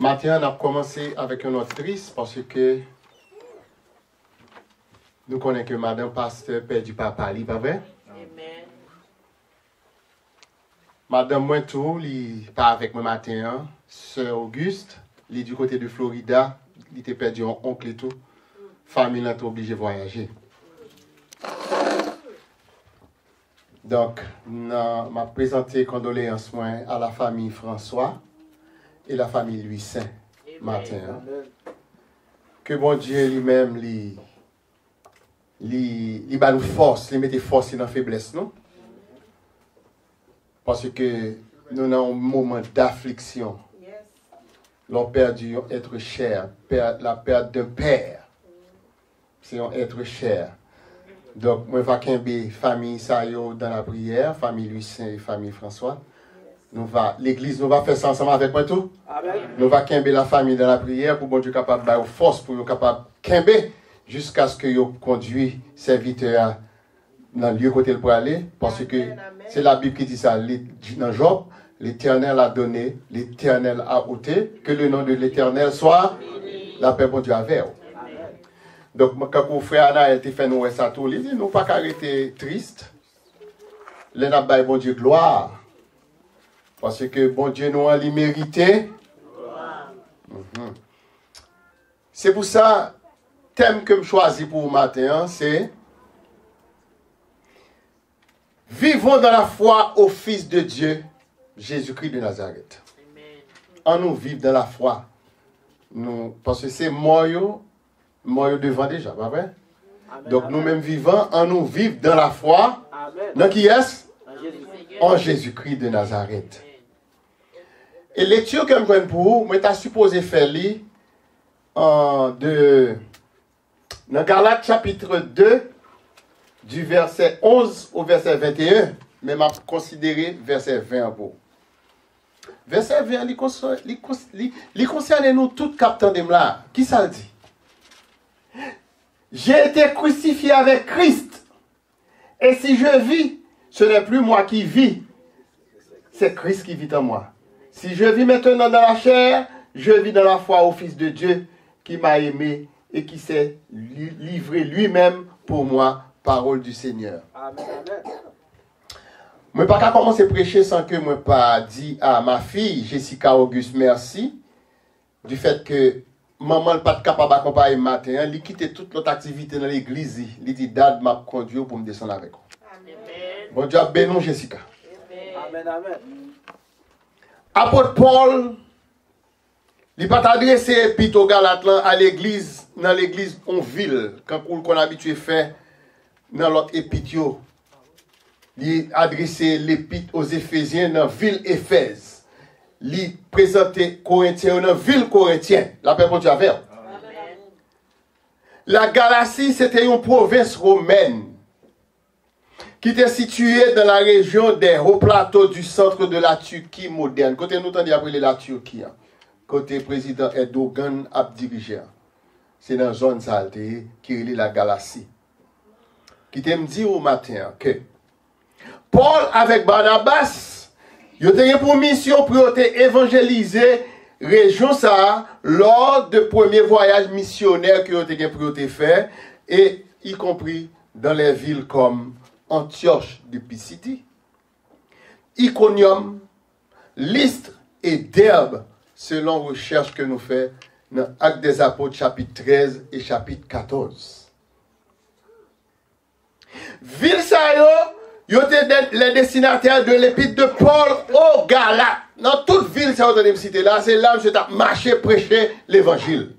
Matin, on a commencé avec un autre triste parce que nous connaissons que Madame Pasteur perdu papa, pas vrai? Amen. Madame Mointou, il pas avec moi matin, hein? Sœur Auguste, il est du côté de Florida, il était perdu en oncle et tout. Famille n'a été obligée de voyager. Donc, m'a présenté condoléances à la famille François et la famille Louis Saint matin. Hein? Que bon Dieu lui-même lui bat nous force, lui mette force dans la faiblesse, non? Parce que nous avons un moment d'affliction. L'on perdu un être cher, la perte d'un père. C'est un être cher. Donc, moi, je vais famille Sayo dans la prière, famille Louis Saint et famille François. L'église, nous va faire ça ensemble avec moi tout. Amen. Nous va quimber la famille dans la prière pour bon Dieu capable de faire force, pour nous capable de quimber jusqu'à ce que nous conduit serviteur dans le lieu côté pour aller. Parce que c'est la Bible qui dit ça. Dans Job, l'Éternel a donné, l'Éternel a ôté, que le nom de l'Éternel soit la paix bon Dieu avec vous. Donc, quand mon frère Anna était fait nous ça tout, il dit, nous pas arrêter triste. Les n'a pas bon Dieu gloire. Parce que bon Dieu nous a mérité. C'est pour ça, thème que je choisis pour le matin, c'est vivons dans la foi au Fils de Dieu, Jésus-Christ de Nazareth. En nous vivre dans la foi. Nous, parce que c'est moi devant déjà, pas vrai? Amen. Donc nous-mêmes vivants, en nous vivre dans la foi. Amen. Dans qui est-ce? En Jésus-Christ de Nazareth. Et lecture que je prends pour vous, je suis supposé faire dans Galates chapitre 2, du verset 11 au verset 21, mais je considéré verset 20 pour. Verset 20, il concerne nous tous capteurs de là. Qui ça dit? J'ai été crucifié avec Christ. Et si je vis, ce n'est plus moi qui vis. C'est Christ qui vit en moi. Si je vis maintenant dans la chair, je vis dans la foi au Fils de Dieu qui m'a aimé et qui s'est livré lui-même pour moi. Parole du Seigneur. Amen. Je ne peux pas commencer à prêcher sans que je ne pas dit à ma fille, Jessica Auguste, merci du fait que maman n'est pas capable d'accompagner le matin. Elle quitte toute notre activité dans l'église. Elle dit, Dad m'a conduit pour me descendre avec vous. Amen. Bon Dieu, bénis Jessica. Amen. Amen. Apôtre Paul, il n'a pas adressé l'épître aux Galates à l'église, dans l'église en ville, quand on a habitué à faire dans l'autre épître. Il a adressé l'épître aux Éphésiens dans la ville Éphèse. Il présenté Corinthiens dans la ville Corinthienne. La paix pour Dieu avec. La Galatie, c'était une province romaine qui était située dans la région des hauts plateaux du centre de la Turquie moderne. Côté nous, on dit après la Turquie. Côté président Erdogan a dirigé. C'est dans la zone saltée qui est la Galatie. Qui te me dit au matin que Paul avec Barnabas, il a pour mission pour évangéliser région ça lors de premier voyage missionnaire que il a pour faire et y compris dans les villes comme Antioche de Pisidie, Iconium, Lystre et Derbe, selon recherche que nous faisons dans Actes des Apôtres chapitre 13 et chapitre 14. Ville ça yo étaient les destinataires de l'épître de Paul aux Galates. Dans toute ville ça vous cité là, c'est là où je t'ai marché prêcher l'évangile.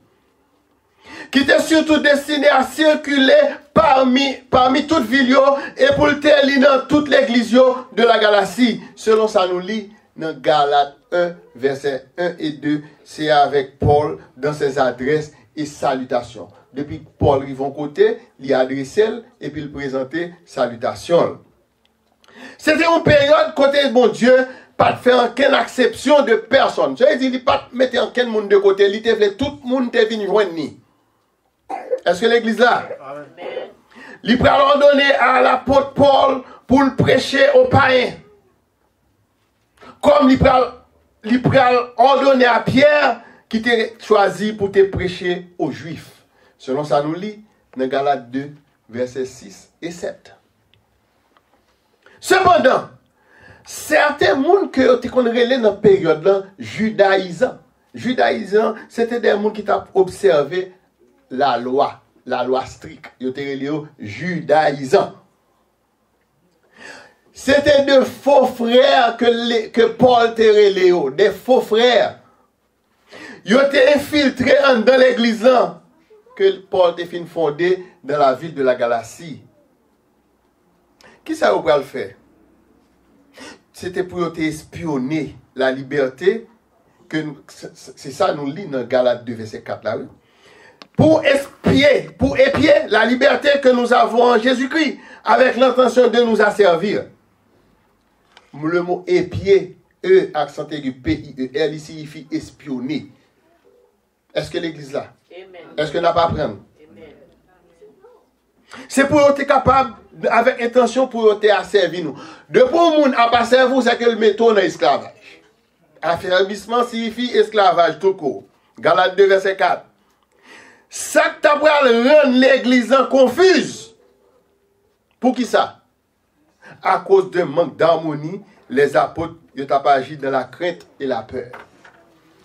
Qui était surtout destiné à circuler parmi toutes villes et pour le terre dans toute l'église de la Galatie. Selon ça nous lit dans Galates 1 verset 1 et 2, c'est avec Paul dans ses adresses et salutations. Depuis que Paul arrive en côté, il a adressé et puis il présentait salutations. C'était une période côté bon Dieu, pas de faire aucune exception de personne. Je dis, il pas mettre aucun monde de côté, il te voulait tout le monde te venu joindre. Est-ce que l'église là? Il peut ordonner à l'apôtre Paul pour le prêcher aux païens. Comme il peut ordonner à Pierre qui t'a choisi pour te prêcher aux Juifs. Selon ça nous lit dans Galates 2, versets 6 et 7. Cependant, certains gens que tu connais dans la période là, judaïsants. Judaïsants, c'était des gens qui t'ont observé la loi stricte. Ils étaient judaïsants. C'était de faux frères que Paul te relève, des faux frères. Ils étaient infiltrés dans l'église là, que Paul te fin fondé dans la ville de la Galatie. Qui ça vous le faire? C'était pour espionner la liberté, c'est ça nous lit dans Galates 2, verset 4 là. Oui. Pour épier la liberté que nous avons en Jésus-Christ, avec l'intention de nous asservir. Le mot épier, accent aigu, P-I-E-L, il signifie espionner. Est-ce que l'église là? Est-ce que n'a pas apprendre? C'est pour être capable, avec intention, pour être asservi nous. De pour le monde à pas servir, c'est que le métaux dans l'esclavage. Affermissement signifie esclavage tout court. Galates 2, verset 4. Ça que t'as rendre l'église en confuse. Pour qui ça? À cause d'un manque d'harmonie, les apôtres n'ont pas agi dans la crainte et la peur.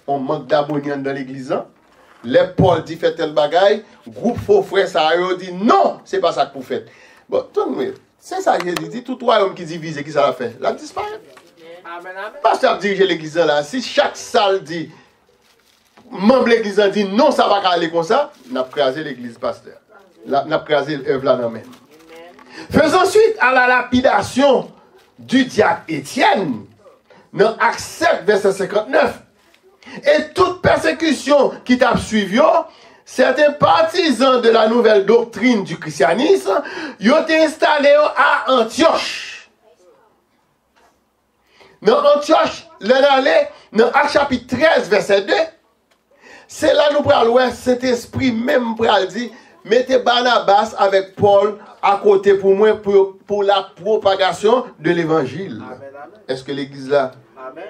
On manque d'harmonie dans l'église. Les Paul dit fait tel bagaille, groupe faux frère ça a dit non, c'est pas ça que vous faites. Bon, c'est ça que Jésus dit, tout royaume qui divise, qui ça va faire? La disparaît. Pasteur dirige l'église là, si chaque salle dit, membre de l'église dit non, ça va pas aller comme ça, on a crasé l'église pasteur. On a crasé l'œuvre là dans même. Faisons suite à la lapidation du diacre Étienne, dans Actes 7, verset 59. Et toute persécution qui t'a suivi, certains partisans de la nouvelle doctrine du christianisme, ils ont été installés à Antioche. Dans Antioche, dans Actes chapitre 13, verset 2, c'est là nous prenons cet esprit même pour dire, mettez Barnabas avec Paul à côté pour moi pour la propagation de l'évangile. Est-ce que l'église là? Amen.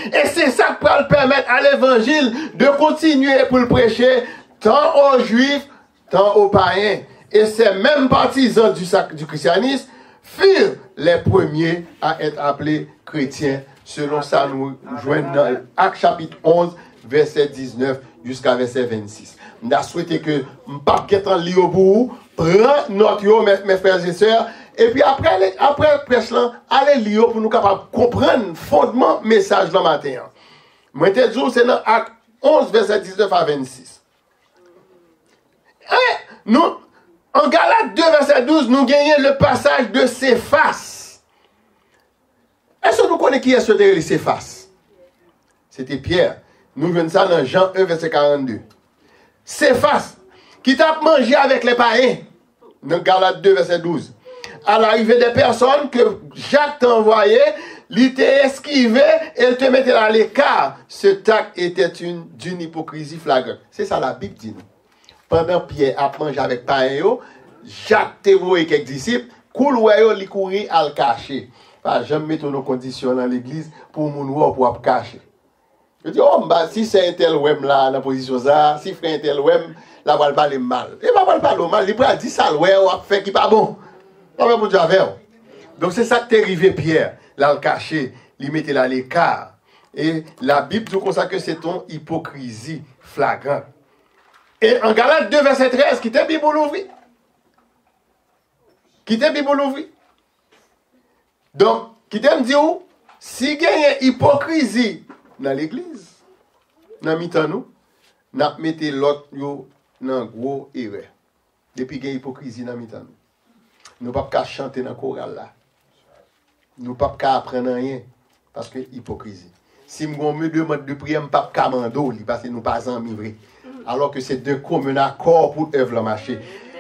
Et c'est ça qui va permettre à l'évangile de continuer pour le prêcher tant aux juifs, tant aux païens. Et ces mêmes partisans du christianisme furent les premiers à être appelés chrétiens. Selon ça, nous joignons dans Actes chapitre 11, verset 19 jusqu'à verset 26. On a souhaité que nous ne pas en lire au bout, prendre notre mes frères et sœurs, et puis après le prêche, allez lire pour nous capables de comprendre le fondement message le matin. Moi, je te dis, c'est dans Acte 11, verset 19 à 26. Et nous, en Galates 2, verset 12, nous gagnons le passage de Céphas. Est-ce que nous connaissons qui est ce Céphas? C'était Pierre. Nous venons ça dans Jean 1, verset 42. Céphas, qui t'a mangé avec les païens, dans Galates 2, verset 12. À l'arrivée des personnes que Jacques t'a envoyé, il t'a esquivé et il te mettait à l'écart. Ce acte était d'une hypocrisie flagrante. C'est ça la Bible dit. Pendant Pierre a mangé avec païens, Jacques t'a envoyé quelques disciples, couloir li courir à le cacher. Pas jamais mettre nos conditions dans l'église pour mon pour cacher. Je dis, oh, bah, si c'est un tel web là, dans la position ça, si frère un tel web, là, va parler mal. Il va pas parler mal, il va dire ça, ouais, on va faire qui pas bon. Non, mais pour Dieu, donc c'est ça que t'es arrivé, Pierre, là, le caché, il mettait là l'écart. Et la Bible dit comme ça que c'est ton hypocrisie flagrante. Et en Galates 2, verset 13, qui t'est Bible ouvri. Qui t'est Bible ouvri. Donc, qui t'aime dire où? Si il y a une hypocrisie dans l'église, dans mi-temps nous, nous mettons l'autre dans gros erreur. Depuis qu'il y a hypocrisie dans mi-temps nous. Nous ne pouvons pas chanter dans le choral là. Nous ne pouvons pas apprendre rien parce que hypocrisie. Si nous me demande de prier, nous ne pouvons pas commander parce que nous ne sommes pas en vrai. Alors que c'est de commun accord pour œuvre le marché.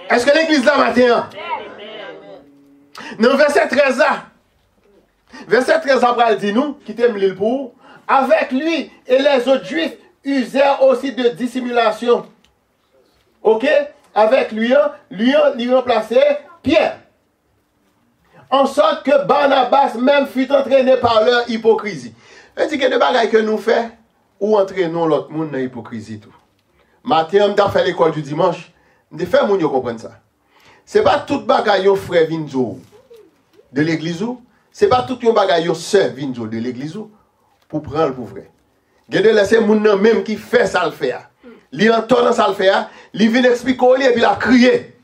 Est-ce que l'église là matin? Dans verset 13 là. Verset 13 après, dit nous, qui t'aime l'île pour, avec lui et les autres juifs usèrent aussi de dissimulation. Ok? Avec lui, lui remplaçait Pierre. En sorte que Barnabas même fut entraîné par leur hypocrisie. Je dis que des bagailles que nous faisons, ou entraînons l'autre monde dans l'hypocrisie tout. Matin, on a fait l'école du dimanche, on a fait moun yo comprendre ça. C'est pas tout bagaille yo frère Vinzo de l'église ou, c'est pas tout yon bagaille yo sœur Vinzo de l'église ou pour prendre pour vrai. Gade laisser moun nan même qui fait ça le faire. Li entend ça le faire, li vient expliquer et puis la crier.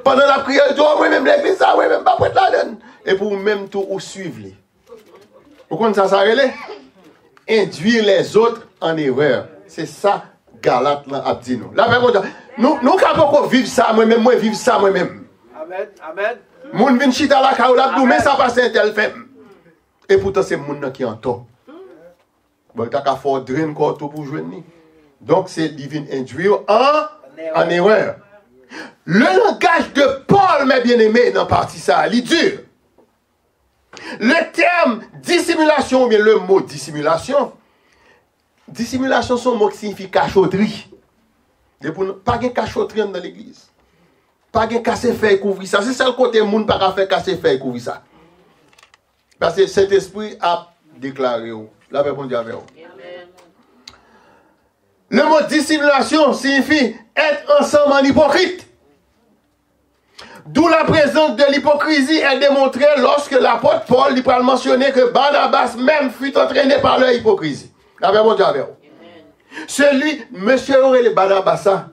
Pendant la prière, il dit moi même l'église ça, moi même pas prêtre la donne. Et pour même tout ou suivre li. Vous comprenez ça relè? Induire les autres en erreur. C'est ça Galate là a dit nous. Là nous capable vivre ça moi-même, moi vivre ça moi-même. Amen. Amen. Moun vin chita la kaoula dou mais ça passe un tel fait. Et pourtant c'est moun qui en tort. Bon t'as qu'à faire drain corps tout pour joindre ni. Donc c'est divine induire en erreur. Le langage de Paul mes bien-aimés dans partie ça, il dur. Le terme dissimulation ou bien le mot dissimulation son mot qui signifie cachotterie. Pas de cachotterie dans l'église. Pas de casser fait couvrir ça. C'est ça le côté moun pas faire casser fait couvrir ça. Parce que cet esprit a déclaré la réponse avec vous. Le mot dissimulation signifie être ensemble en hypocrite. D'où la présence de l'hypocrisie est démontrée lorsque l'apôtre Paul lui a mentionné que Barnabas même fut entraîné par leur hypocrisie. La réponse avec vous. Celui, monsieur Aurélie Barnabas,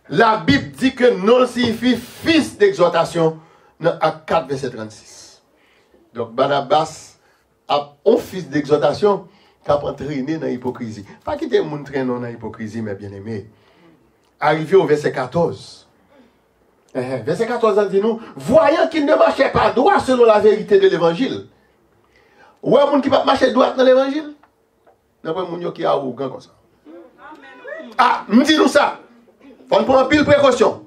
la Bible dit que non signifie fils d'exhortation dans Acte 4, verset 36. Donc Barnabas a un fils d'exhortation qui a entraîné dans l'hypocrisie. Pas quitter mon traîner dans l'hypocrisie, mes bien-aimés. Arrivé au verset 14. Verset 14, on dit nous, voyant qu'il ne marchait pas droit selon la vérité de l'évangile. Ou un monde qui va marcher droit dans l'évangile? Non, pas un monde qui est arrogant comme ça. Ah, nous disons ça. On prend pile précaution.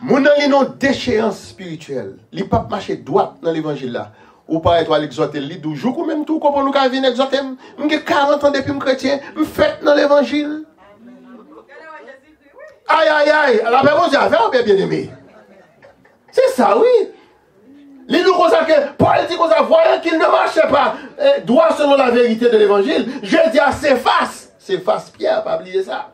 Moun nan li non déchéance spirituelle. Li pas marcher droit dans l'évangile là. Ou pas être à l'exhorter li dou jour ou même tout comme nous ka vinn exhorter. M'gè 40 ans depuis chrétien, m'fait dans l'évangile. Aïe aïe aïe, la réponse j'avais bien aimé. C'est ça oui. Les nous comme ça que Paul dit comme ça voyant qu'il ne marchait pas droit selon la vérité de l'évangile, je dis à Céphas Pierre, pas oublier ça.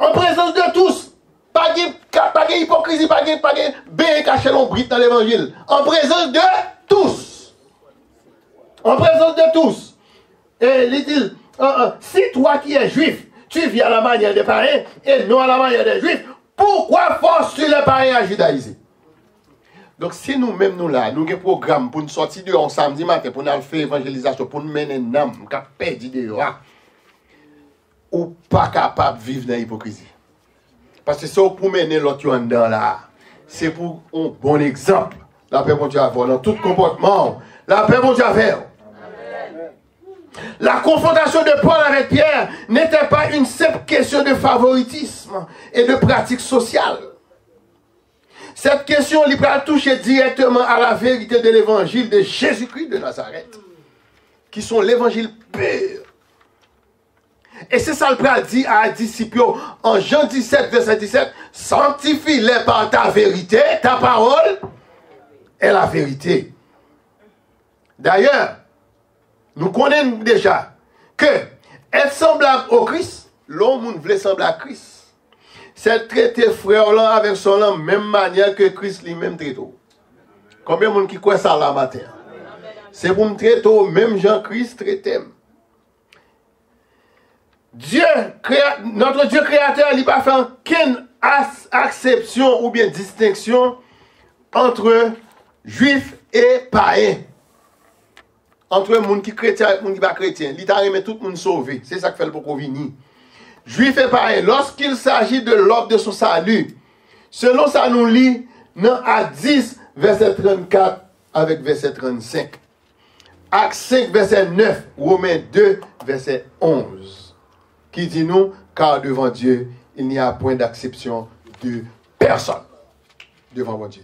En présence de tous, pas de hypocrisie, pas de bien caché l'ombre dans l'évangile. En présence de tous. En présence de tous. Et il dit, si toi qui es juif, tu vis à la manière des païens et non à la manière des juifs, pourquoi forces-tu les païens à judaïser? Donc si nous-mêmes nous là, nous avons un programme pour nous sortir de samedi matin, pour nous faire évangélisation, pour nous mener un homme qui a perdu de ou pas capable de vivre dans l'hypocrisie. Parce que c'est pour mener l'autre en dedans là. C'est pour un bon exemple. La paix, bon Dieu, dans tout comportement. La paix, bon Dieu, la confrontation de Paul avec Pierre n'était pas une simple question de favoritisme et de pratique sociale. Cette question lui a touché directement à la vérité de l'évangile de Jésus-Christ de Nazareth, qui sont l'évangile pur. Et c'est ça le père dit à les disciples en Jean 17, verset 17, sanctifie-les par ta vérité, ta parole est la vérité. D'ailleurs, nous connaissons déjà que être semblable au Christ, l'homme voulait sembler à Christ. C'est traiter frère là avec son la même manière que Christ lui-même traite. Combien de monde qui croit ça là matin? C'est pour me traiter au même Jean-Christ traitait. Dieu, notre Dieu créateur, il n'a pas fait aucune acception ou bien distinction entre juifs et païens. Entre les gens qui sont chrétiens et les gens qui ne sont pas chrétiens. Il a aimé tout le monde sauvé. C'est ça qui fait le beaucoup venir. Juifs et païens, lorsqu'il s'agit de l'ordre de son salut, selon ça nous lit dans Acte 10, verset 34 avec verset 35. Acte 5, verset 9, Romains 2, verset 11. Qui dit nous, car devant Dieu, il n'y a point d'acception de personne. Devant mon Dieu.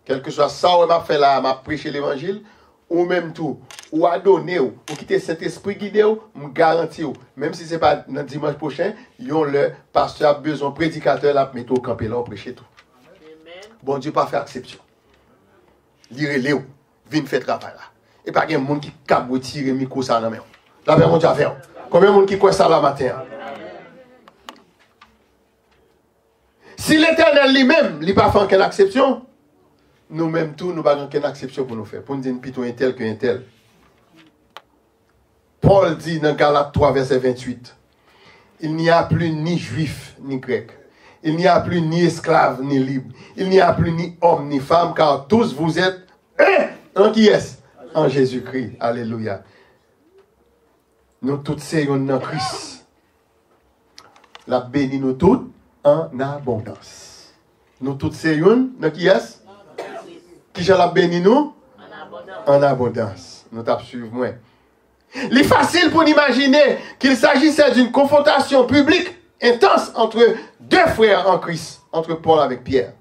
Quel que soit ça, on m'a fait là, m'a prêché l'évangile, ou même tout, ou à donner, ou quitter cet esprit guidé, me garantit, même si ce n'est pas dans dimanche prochain, le pasteur a besoin, prédicateur, la mettre au campé là, au prêcher tout. Bon Dieu, pas faire exception. Lire-les, viens faire travail là. Et pas qu'il y ait un monde qui cap retirer micro ça dans la main. La paix, mon Dieu, à faire. Combien de monde qui croit ça la matin? Si l'Éternel lui-même, il n'a pas fait aucune exception, nous-mêmes tous, nous n'avons aucune exception pour nous faire. Pour nous dire plutôt un tel qu'un tel. Paul dit dans Galates 3, verset 28, il n'y a plus ni juif ni grec. Il n'y a plus ni esclave ni libre. Il n'y a plus ni homme ni femme, car tous vous êtes un en qui est? En Jésus-Christ. Alléluia. Nous tous sommes dans Christ. La béni nous tous en abondance. Nous tous sommes dans qui est? Qui j'ai la béni nous? En abondance. Nous t'as suivi moi. Il est facile pour imaginer qu'il s'agissait d'une confrontation publique intense entre deux frères en Christ, entre Paul avec Pierre.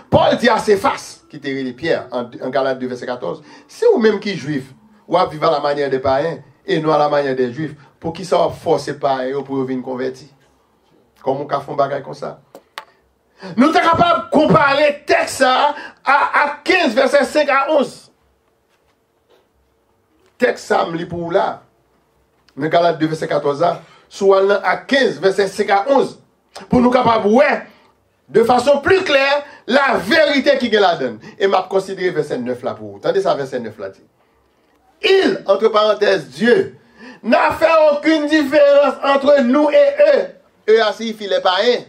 Paul dit à ses faces, qui était les Pierre, en Galates 2, verset 14, c'est vous-même qui juif, ou à vivre à la manière des païens, et non à la manière des juifs, pour qu'ils soient forcés païens pour venir convertir. Comment on peut faire un bagage comme ça? Nous sommes capables de comparer le texte à 15, verset 5 à 11. Texte ça me lit pour là. Dans Galates 2, verset 14, soit à 15, verset 5 à 11. Pour nous capables, ouais, de façon plus claire, la vérité qui la donne. Et m'a considéré verset 9 là pour vous. Attendez ça, verset 9 là dit. Il, entre parenthèses, Dieu, n'a fait aucune différence entre nous et eux. Eux signifient les païens.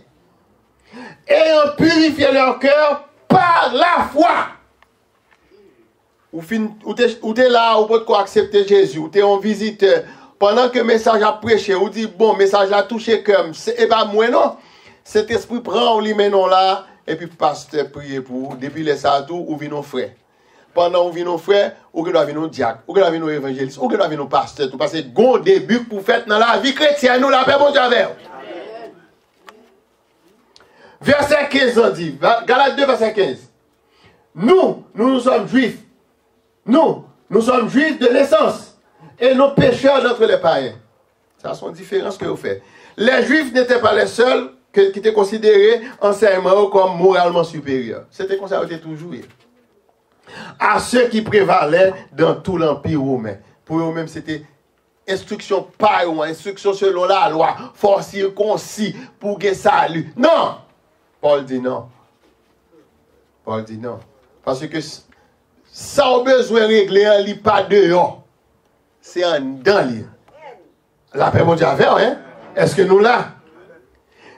Ayant purifié leur cœur par la foi. Ou t'es là, ou peut accepter Jésus, ou t'es un visiteur. Pendant que le message a prêché, ou dit, bon, le message a touché comme, et pas moi non. Cet esprit prend, on lui met non là, et puis pasteur prie pour, depuis les sadous, ou vient nos frères. Pendant où vient nos frères, ou que doit venir nos diacres, ou que doit venir nos évangélistes, ou que doit venir nos pasteurs, tout parce que bon début pour faire dans la vie chrétienne, nous la paix, bon Dieu avec. Verset 15, on dit, Galates 2, verset 15. Nous sommes juifs. Nous sommes juifs de naissance. Et nos pécheurs d'entre les païens. Ça, c'est une différence que vous faites. Les juifs n'étaient pas les seuls qui étaient considérés anciennement comme moralement supérieurs. C'était comme ça, c'était toujours. À ceux qui prévalaient dans tout l'empire romain. Pour eux-mêmes, c'était instruction par ou instruction selon la loi, fort circoncis pour que salut. Non! Paul dit non. Paul dit non. Parce que ça a besoin de régler, il n'y a pas dehors. C'est en dedans. La paix, mon Dieu, hein? Est-ce que nous là?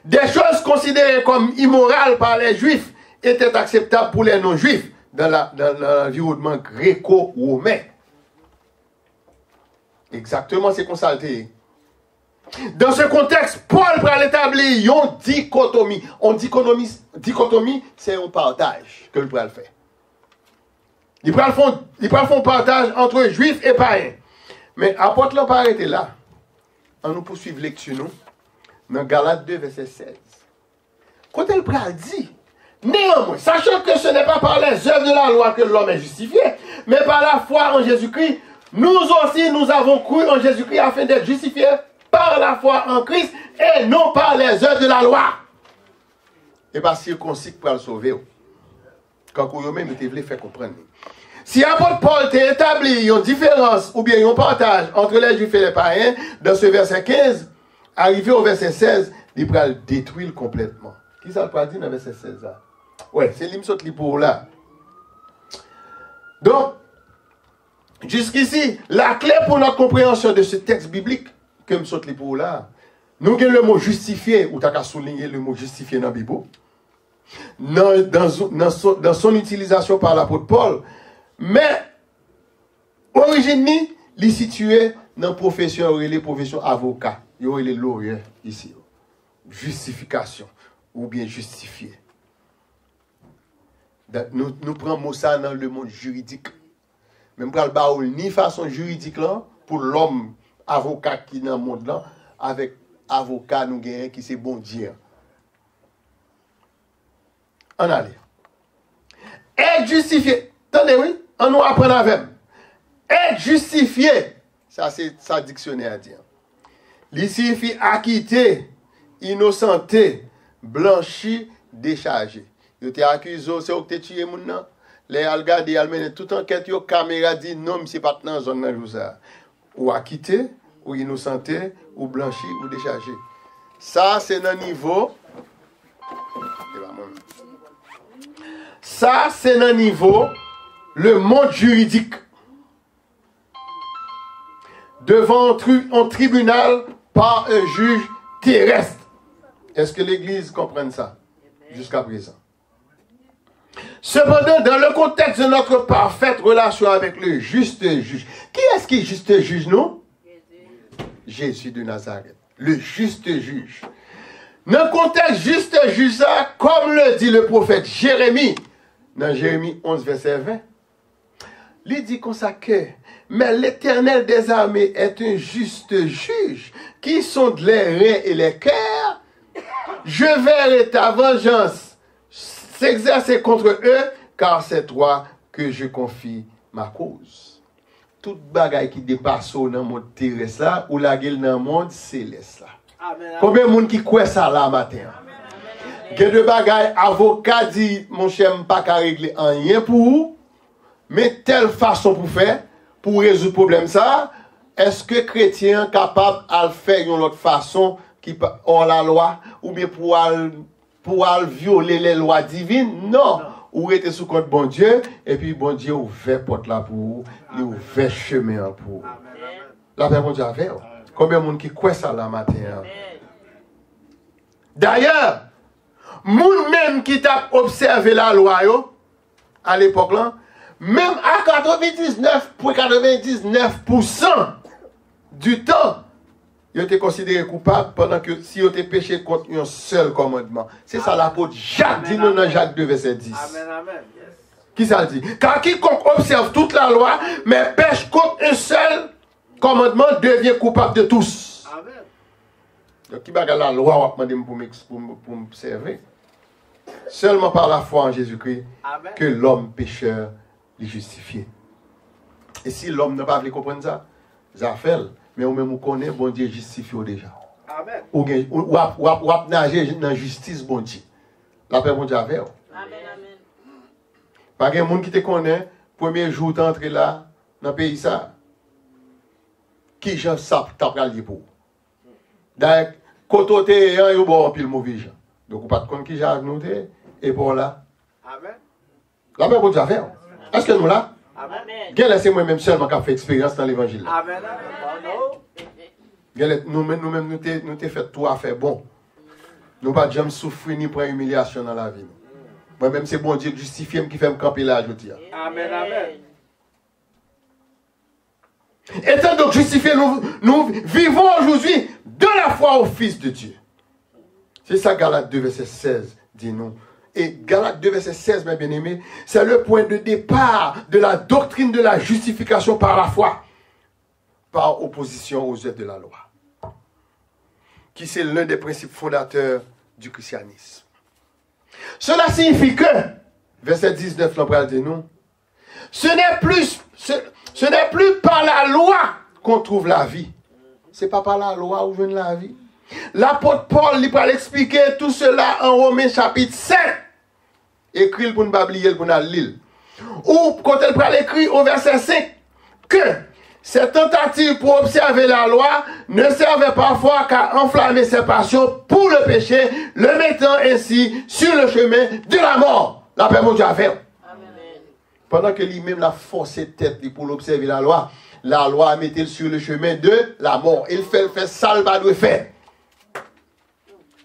Des choses considérées comme immorales par les Juifs étaient acceptables pour les non-Juifs dans l'environnement gréco-romain. Exactement, c'est constaté. Dans ce contexte, Paul va établir une dichotomie. Dichotomie, c'est un partage que le Paul fait. Il prend un partage entre juifs et païens. Mais apôtre l'a pas arrêté là. On nous poursuit lecture nous dans Galates 2 verset 16. Quand elle dit, néanmoins, sachant que ce n'est pas par les œuvres de la loi que l'homme est justifié, mais par la foi en Jésus-Christ, nous aussi nous avons cru en Jésus-Christ afin d'être justifiés par la foi en Christ et non par les œuvres de la loi. Et par circoncis pour le sauver. Quand vous-même vous voulez faire comprendre. Si apôtre Paul t'a établi une différence ou bien un partage entre les juifs et les païens, dans ce verset 15, arrivé au verset 16, il va le détruire complètement. Qui ça le dit dans le verset 16 là? Ouais, c'est l'imsot li pour là. Donc, jusqu'ici, la clé pour notre compréhension de ce texte biblique, que m'sot li pour là, nous avons le mot justifié, ou t'as qu'à souligner le mot justifié dans la Bible, dans son utilisation par l'apôtre Paul, mais, origine ni, li situé dans la profession, les professions avocat, il y a les lawyers ici. Justification, ou bien justifié. Nous prenons ça dans le monde juridique. Même pour le ni façon juridique là, pour l'homme avocat qui est dans le monde là, avec avocat nous gagnons qui c'est bon Dieu. On a lire. Être justifié. Attendez, oui? On nous apprend avec. Être justifié. Ça, c'est ça dictionnaire à dire. Il signifie acquitté, innocenté, blanchi, déchargé. Yo te accusé, c'est où que tu tué moun nan. Les algades, ils mènent toute enquête, yo caméra dit non, c'est pas dans zone nan ça. Ou acquitté, ou innocenté, ou blanchi, ou déchargé. Ça, c'est un niveau. Ça, c'est un niveau, le monde juridique. Devant un tribunal par un juge terrestre. Est-ce que l'Église comprend ça jusqu'à présent? Cependant, dans le contexte de notre parfaite relation avec le juste juge, qui est-ce qui est juste juge, nous? Jésus de Nazareth, le juste juge. Dans le contexte juste juge, ça, comme le dit le prophète Jérémie, dans Jérémie 11, verset 20, il dit comme ça que, mais l'Éternel des armées est un juste juge, qui sonde les reins et les cœurs. Je verrai ta vengeance s'exercer contre eux, car c'est toi que je confie ma cause. Toute bagaille qui dépasse dans le monde terrestre là, ou la gueule dans le monde céleste là. Combien de monde qui croit ça là matin? Il y a de bagaille, avocat dit, mon cher, je ne peux pas régler rien pour vous, mais telle façon pour faire, pour résoudre le problème ça, est-ce que chrétien capable de faire d'une autre façon qui hors la loi, ou bien pour violer les lois divines? Non. Ou était sous compte bon Dieu, et puis bon Dieu ouvert porte là pour vous, il ouvert chemin pour vous. La paix bon Dieu a fait. Combien de monde qui croit ça là matin? D'ailleurs, moun même qui t'a observé la loi yo, à l'époque là, même à 99,99% du temps, il était considéré coupable pendant que si il était péché contre un seul commandement. C'est ça l'apôtre Jacques dit nous dans Jacques 2 verset 10. Amen, amen. Yes. Qui ça dit? Car quiconque observe toute la loi, mais pêche contre un seul commandement, devient coupable de tous. Amen. Donc qui bagarre la loi, on va demander pour m'observer. Seulement par la foi en Jésus-Christ que l'homme pécheur est justifié. Et si l'homme n'a pas voulu comprendre ça, ça fait. Mais ou même vous connaissez, bon Dieu justifie déjà. Amen. Ou nager dans la justice, bon Dieu. La paix, bon Dieu, avec. Amen, amen. Pas de monde qui te connaît, premier jour tu entres là, dans le pays ça. Qui j'en sais, t'as pris le pour. D'ailleurs, quand tu es un, il y a un pile mauvais gens. Donc, vous ne pouvez pas te connaître qui j'ai nous et pour là. Amen. La paix, bon Dieu, avec. Est-ce que nous là? Amen. Laissez moi-même seulement qui a fait expérience dans l'évangile. Amen. Nous-mêmes, nous t'avons fait tout à faire bon. Nous pas jamais souffrir ni prendre humiliation dans la vie. Moi-même, c'est bon Dieu justifié qui fait me camper là, je dis. Amen, amen. Étant donc justifiés, nous vivons aujourd'hui de la foi au Fils de Dieu. C'est ça Galates 2, verset 16 dit nous. Et Galates 2, verset 16, mes bien-aimés, c'est le point de départ de la doctrine de la justification par la foi, par opposition aux œuvres de la loi, qui c'est l'un des principes fondateurs du christianisme. Cela signifie que, verset 19, l'empereur dit nous, ce n'est plus par la loi qu'on trouve la vie. Ce n'est pas par la loi où vient la vie. L'apôtre Paul lui va l'expliquer tout cela en Romains chapitre 7. Écrit pour ne pas oublier pour nous lire. Ou quand elle va l'écrire au verset 5 que ces tentatives pour observer la loi ne servaient parfois qu'à enflammer ses passions pour le péché, le mettant ainsi sur le chemin de la mort. La paix mon Dieu a fait. Pendant que lui-même l'a forcé tête pour observer la loi mettait sur le chemin de la mort. Il fait ça, il va faire.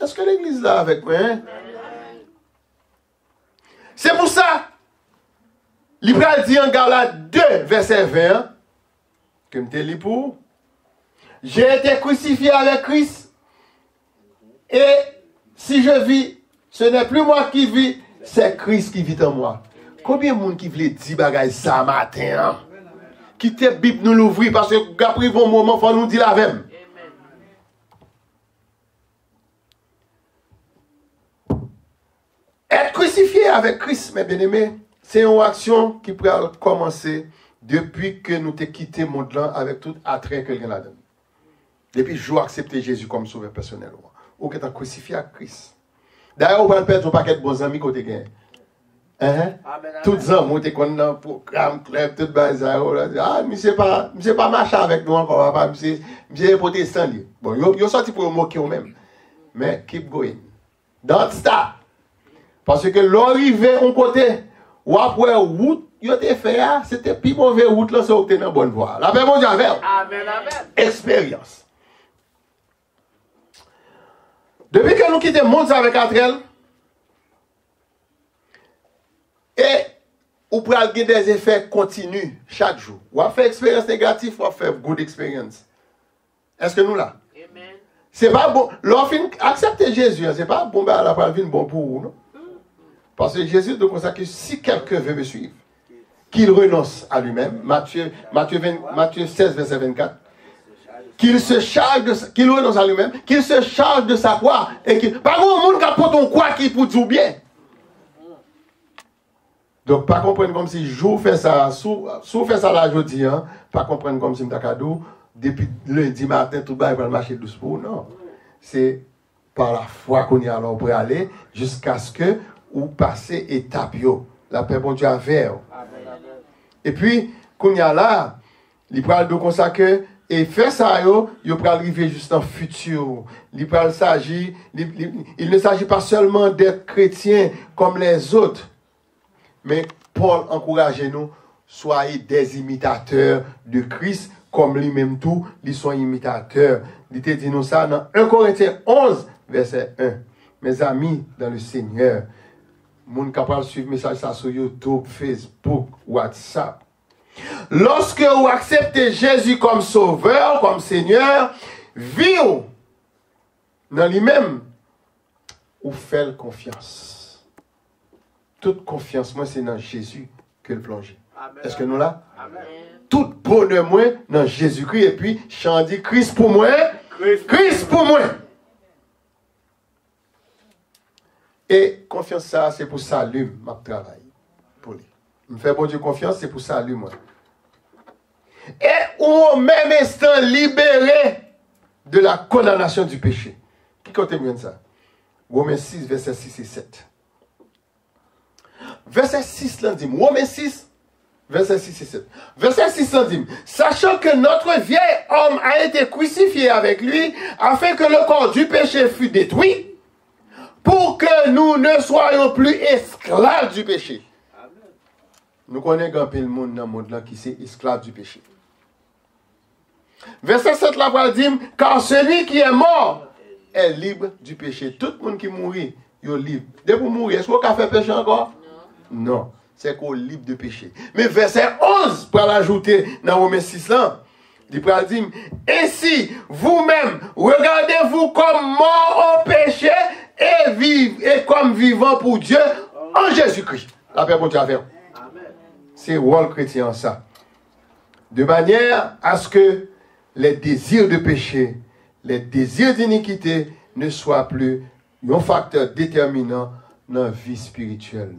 Est-ce que l'église là avec moi? Hein? C'est pour ça, l'Ibral dit en Galates 2, verset 20, que je te lis pour, j'ai été crucifié avec Christ, et si je vis, ce n'est plus moi qui vis, c'est Christ qui vit en moi. Combien de monde qui voulait dire bagaille ça matin? Hein? Quittez la Bible nous l'ouvrir parce que après bon moment, il faut nous dire la même. Être crucifié avec Christ, mes bien-aimés, c'est une action qui peut commencer depuis que nous t'ai quitté le monde là avec tout attrait que quelqu'un a donné. Depuis que j'ai accepté Jésus comme sauveur personnel. Ou que tu as crucifié à Christ. D'ailleurs, on va perdre un paquet de bons amis côté gain. Toutes les hommes, on dans le programme, club, tout le ah, mais c'est pas marcher avec nous encore, papa, c'est protestant. Bon, ils sorti pour moquer eux-mêmes. Mais keep going. Don't stop. Parce que l'arrivée en côté, ou après route, il a fait, c'était plus mauvais route, là, c'est obtenir dans la bonne voie. La paix, mon Dieu, avec. Amen, amen. Expérience. Depuis que nous quittons le monde avec Atrel, et ou pour avoir des effets continus chaque jour. Ou à faire expérience négative, ou à faire good experience. Est-ce que nous là? Amen. C'est pas bon. L'offre, accepter Jésus, c'est pas bon, ben, la parole bon pour vous, non? Parce que Jésus nous consacre que si quelqu'un veut me suivre, qu'il renonce à lui-même, Matthieu 16, verset 24, qu'il renonce à lui-même, qu'il se charge de sa croix, et qu'il, pas grand monde qui a pour ton croix qui pour tout bien. Donc, pas comprendre comme si je fais ça, sous fait ça là, je dis, hein, pas comprendre comme si je cadeau, depuis lundi matin, tout le monde va marcher doucement. Non. C'est par la foi qu'on y a alors pour aller, jusqu'à ce que vous passez étape, la paix, bon Dieu, avec. Et puis, qu'on y a là, il parle de consacrer, et faire ça, il peut arriver juste en futur. Il ne s'agit pas seulement d'être chrétien comme les autres. Mais Paul encourage nous, soyez des imitateurs de Christ, comme lui-même tout, ils sont imitateurs. Il te dit nous ça dans 1 Corinthiens 11, verset 1. Mes amis dans le Seigneur, mon capable de suivre message ça sur YouTube, Facebook, WhatsApp. Lorsque vous acceptez Jésus comme sauveur, comme Seigneur, vivez dans lui-même, vous faites confiance. Toute confiance, moi, c'est dans Jésus que le plonge. Est-ce que nous là? Amen. Tout bonheur, moi, dans Jésus-Christ. Et puis, j'en dis Christ pour moi, Christ pour moi. Et confiance, ça, c'est pour salut, ma travail. Pour lui. Me faire bon Dieu confiance, c'est pour salut, moi. Et au même instant, libéré de la condamnation du péché. Qui contemple ça? Romains 6, verset 6 et 7. Verset 6, là, dit, Romains 6, verset 6 et 7. Verset 6, là, dit, sachant que notre vieil homme a été crucifié avec lui, afin que le corps du péché fût détruit, pour que nous ne soyons plus esclaves du péché. Amen. Nous connaissons un peu le monde dans le monde là qui est esclave du péché. Verset 7, là, va dire, car celui qui est mort est libre du péché. Tout le monde qui mourit, il est libre. Dès pour mourir, est-ce qu'on a fait péché encore? Non, c'est qu'on est libre de péché. Mais verset 11, pour l'ajouter dans Romains 6 là, il peut dire, ainsi, vous-même, regardez-vous comme mort au péché et comme vivant pour Dieu en Jésus-Christ. La paix pour Dieu à faire. C'est rôle chrétien ça. De manière à ce que les désirs de péché, les désirs d'iniquité ne soient plus un facteur déterminant dans la vie spirituelle.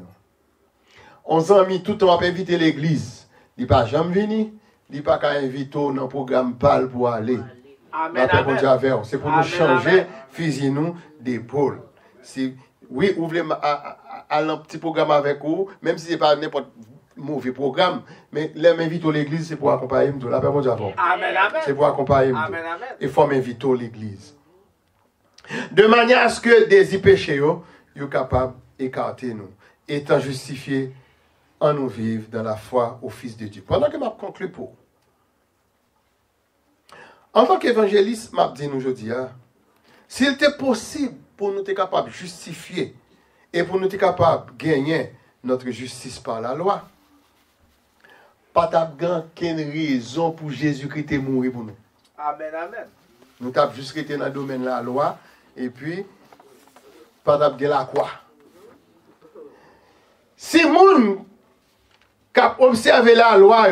On s'en mis tout le temps à inviter l'église. Il n'y a pas jamais venu, il n'y a pas qu'à inviter dans le programme PAL pour aller. Amen, amen. C'est pour nous changer, fusil nous d'épaule. Si, oui, ouvrez un petit programme avec vous, même si ce n'est pas n'importe mauvais programme, mais l'inviter à l'église, c'est pour accompagner nous. La paix mon Dieu. C'est pour accompagner nous. Il faut m'inviter à l'église. De manière à ce que des péchés soient capables d'écarter nous, étant justifiés en nous vivre dans la foi au Fils de Dieu. Pendant que je conclue pour. En tant qu'évangéliste, je dis aujourd'hui, s'il était possible pour nous être capables de justifier et pour nous être capables de gagner notre justice par la loi, pas de raison pour Jésus-Christ de mourir pour nous. Amen, amen. Nous avons juste été dans le domaine de la loi et puis, pas de la croix. Si les gens qui ont observé la loi,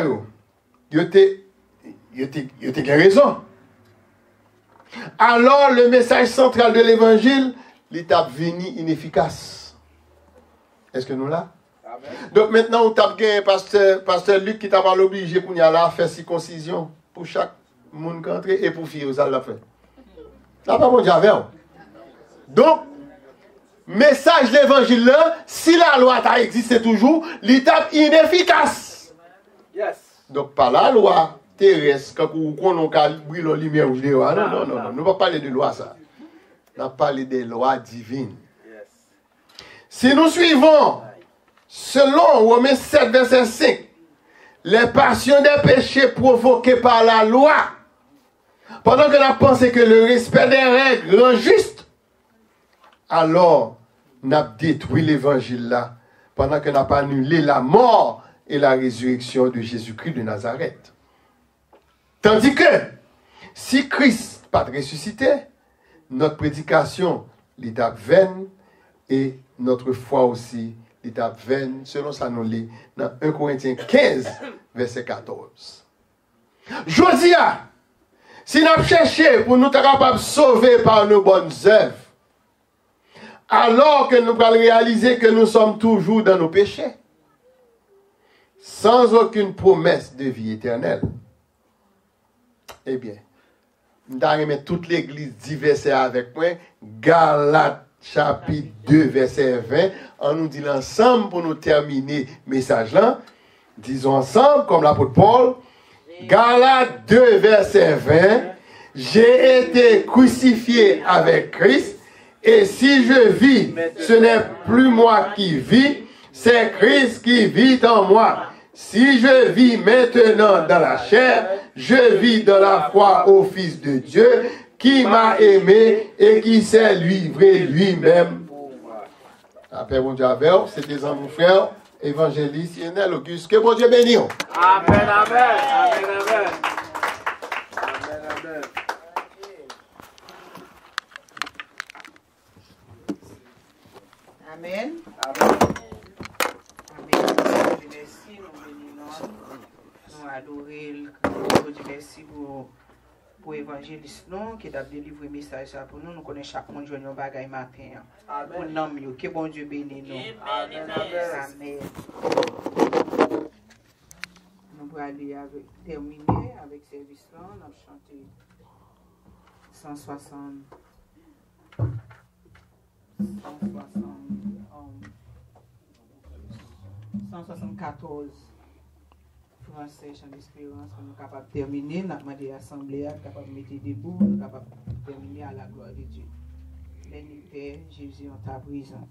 ils ont raison. Alors, le message central de l'évangile, l'étape venu inefficace. Est-ce que nous là? Amen. Donc maintenant, on tape gagné pasteur Luc qui t'a pas obligé pour y aller à faire circoncision pour chaque monde qui entre et pour faire ça l'a fait. Ça pas bon Dieu. Donc, message de l'évangile là, si la loi a existé toujours, l'étape inefficace. Yes. Donc pas la loi terrestre, quand on a brûlé la lumière ou non, non, non, non, nous ne pas parler de loi ça. On parle des lois divines. Yes. Si nous suivons, selon Romains 7, verset 5, les passions des péchés provoquées par la loi, pendant qu'on a pensé que le respect des règles rend juste, alors on a détruit l'évangile là, pendant qu'on n'a pas annulé la mort et la résurrection de Jésus-Christ de Nazareth. Tandis que, si Christ n'a pas ressuscité, notre prédication, l'étape vaine, et notre foi aussi, l'étape vaine, selon ça nous lit dans 1 Corinthiens 15, verset 14. Josia, si nous avons cherché pour nous être capables de sauver par nos bonnes œuvres, alors que nous allons réaliser que nous sommes toujours dans nos péchés, sans aucune promesse de vie éternelle, eh bien, nous allons toute l'église dit verset avec moi, Galates chapitre 2, verset 20, on nous dit l'ensemble pour nous terminer le message là. Disons ensemble, comme l'apôtre Paul, Galates 2, verset 20, j'ai été crucifié avec Christ, et si je vis, ce n'est plus moi qui vis, c'est Christ qui vit en moi. Si je vis maintenant dans la chair, je vis dans la foi au Fils de Dieu, qui m'a aimé et qui s'est livré lui-même. Après, bon Dieu, c'était mon frère, évangéliste, Lionel Auguste. Que bon Dieu bénisse. Amen, amen, amen, amen. Amen, amen. Amen. Amen. Amen. Merci, nous bénissons. Nous adorons. Merci pour l'évangéliste qui a délivré le message pour nous. Nous connaissons chaque monde qui a un bagage matin. Amen. Que bon Dieu bénisse nous. Amen. Amen. Nous allons terminer avec ce service là. On a chanté 174 français, chant d'espérance, pour nous capables de terminer. Nous avons demandé à l'Assemblée, capable de mettre debout, nous capables de terminer à la gloire de Dieu. Béni Père, Jésus en ta prison.